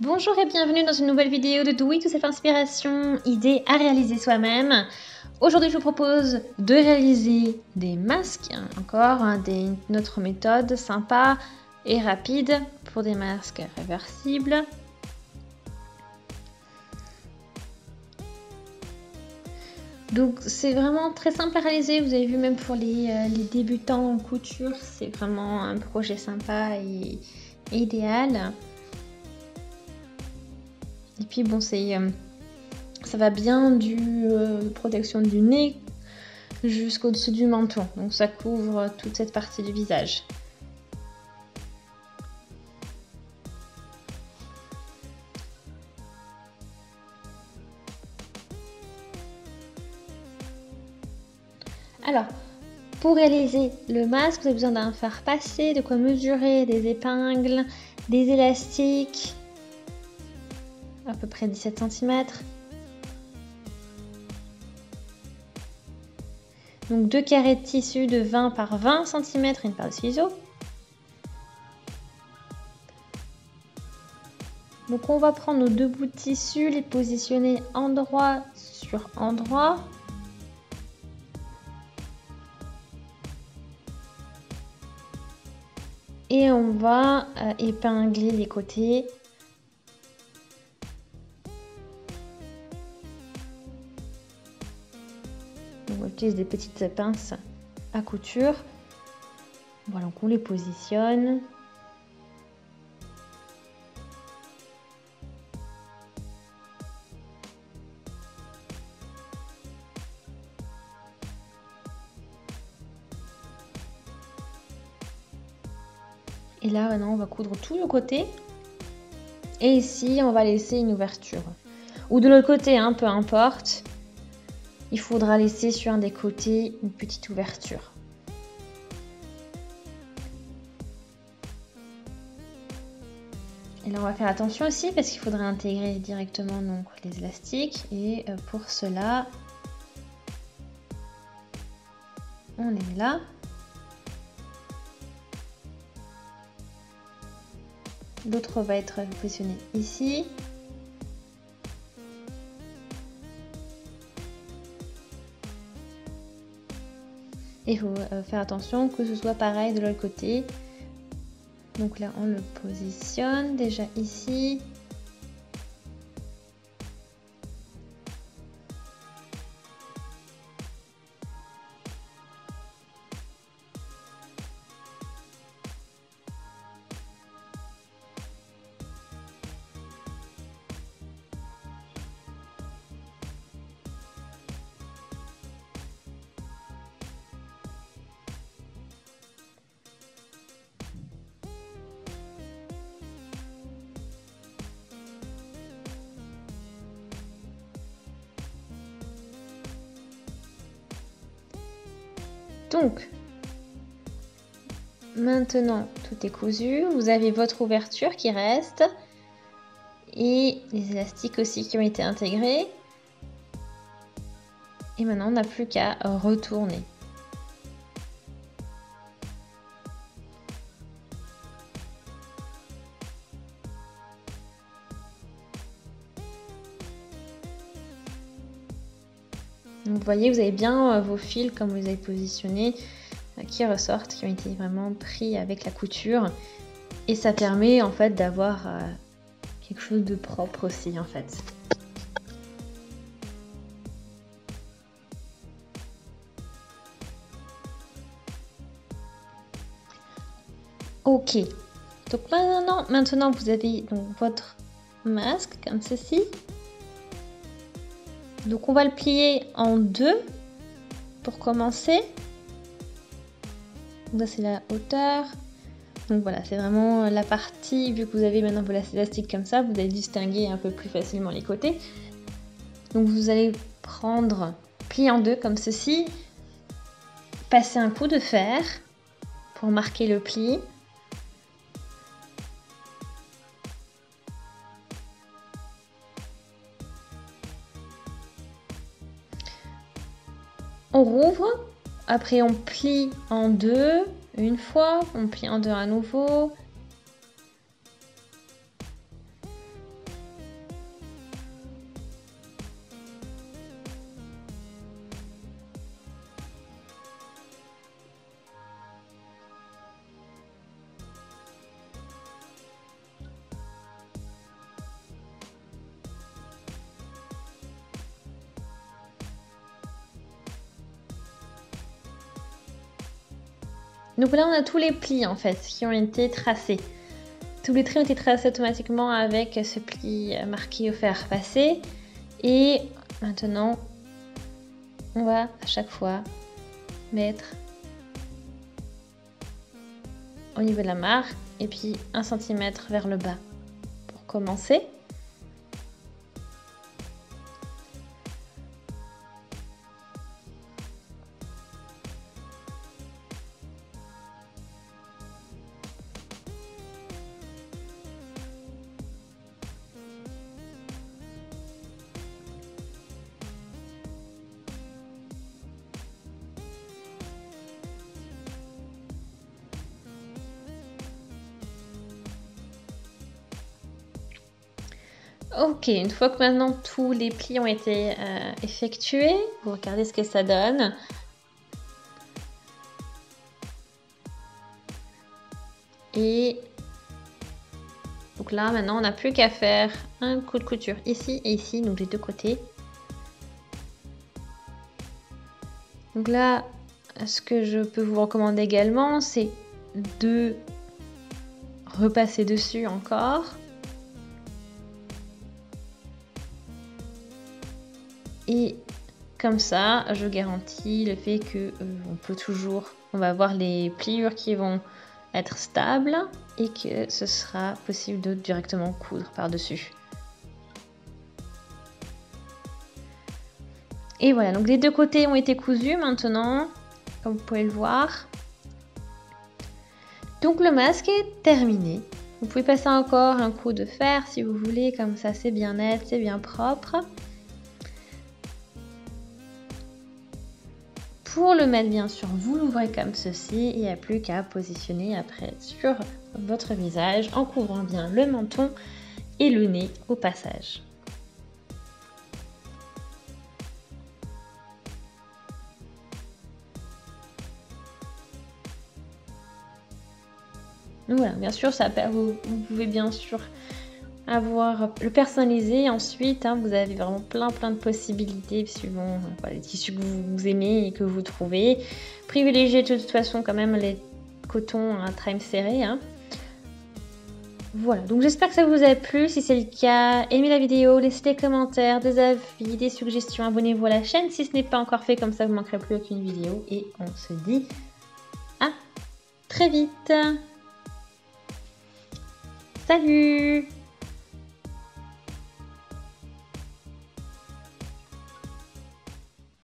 Bonjour et bienvenue dans une nouvelle vidéo de Do It Yourself Inspiration, idées à réaliser soi-même. Aujourd'hui je vous propose de réaliser des masques, encore une autre méthode sympa et rapide pour des masques réversibles. Donc c'est vraiment très simple à réaliser, vous avez vu même pour les débutants en couture, c'est vraiment un projet sympa et idéal. Et puis bon, ça va bien du protection du nez jusqu'au-dessus du menton. Donc ça couvre toute cette partie du visage. Alors, pour réaliser le masque, vous avez besoin d'un fer passé, de quoi mesurer, des épingles, des élastiques, à peu près 17 cm. Donc 2 carrés de tissu de 20 par 20 cm et une paire de ciseaux. Donc on va prendre nos deux bouts de tissu, les positionner endroit sur endroit. Et on va épingler les côtés. On utilise des petites pinces à couture. Voilà, donc on les positionne. Et là, maintenant, on va coudre tout le côté. Et ici, on va laisser une ouverture. Ou de l'autre côté, hein, peu importe. Il faudra laisser sur un des côtés une petite ouverture. Et là, on va faire attention aussi parce qu'il faudra intégrer directement donc, les élastiques. Et pour cela, on les met là. L'autre va être positionné ici. Et il faut faire attention que ce soit pareil de l'autre côté. Donc là, on le positionne déjà ici. Donc, maintenant tout est cousu, vous avez votre ouverture qui reste et les élastiques aussi qui ont été intégrés. Et maintenant, on n'a plus qu'à retourner. Donc, vous voyez, vous avez bien vos fils comme vous les avez positionnés qui ressortent, qui ont été vraiment pris avec la couture. Et ça permet en fait d'avoir quelque chose de propre aussi en fait. Ok, donc maintenant vous avez donc votre masque comme ceci. Donc on va le plier en deux pour commencer. Donc ça c'est la hauteur. Donc voilà, c'est vraiment la partie, vu que vous avez maintenant vos élastiques comme ça, vous allez distinguer un peu plus facilement les côtés. Donc vous allez prendre, plier en deux comme ceci, passer un coup de fer pour marquer le pli. On rouvre, après on plie en deux, une fois, on plie en deux à nouveau. Donc là, on a tous les plis en fait qui ont été tracés. Tous les traits ont été tracés automatiquement avec ce pli marqué au fer passé. Et maintenant, on va à chaque fois mettre au niveau de la marque et puis 1 cm vers le bas pour commencer. Ok, une fois que maintenant tous les plis ont été effectués, vous regardez ce que ça donne. Et donc là, maintenant, on n'a plus qu'à faire un coup de couture ici et ici, donc les deux côtés. Donc là, ce que je peux vous recommander également, c'est de repasser dessus encore. Et comme ça, je garantis le fait que on va avoir les pliures qui vont être stables et que ce sera possible de directement coudre par-dessus. Et voilà, donc les deux côtés ont été cousus maintenant, comme vous pouvez le voir. Donc le masque est terminé. Vous pouvez passer encore un coup de fer si vous voulez, comme ça c'est bien net, c'est bien propre. Pour le mettre bien sûr, vous l'ouvrez comme ceci et il n'y a plus qu'à positionner après sur votre visage en couvrant bien le menton et le nez au passage. Donc voilà, bien sûr, vous pouvez bien sûr le personnaliser. Ensuite, vous avez vraiment plein de possibilités suivant les tissus que vous aimez et que vous trouvez. Privilégiez de toute façon quand même les cotons à trame serré. Voilà, donc j'espère que ça vous a plu. Si c'est le cas, aimez la vidéo, laissez des commentaires, des avis, des suggestions, abonnez-vous à la chaîne si ce n'est pas encore fait, comme ça vous ne manquerez plus aucune vidéo. Et on se dit à très vite. Salut!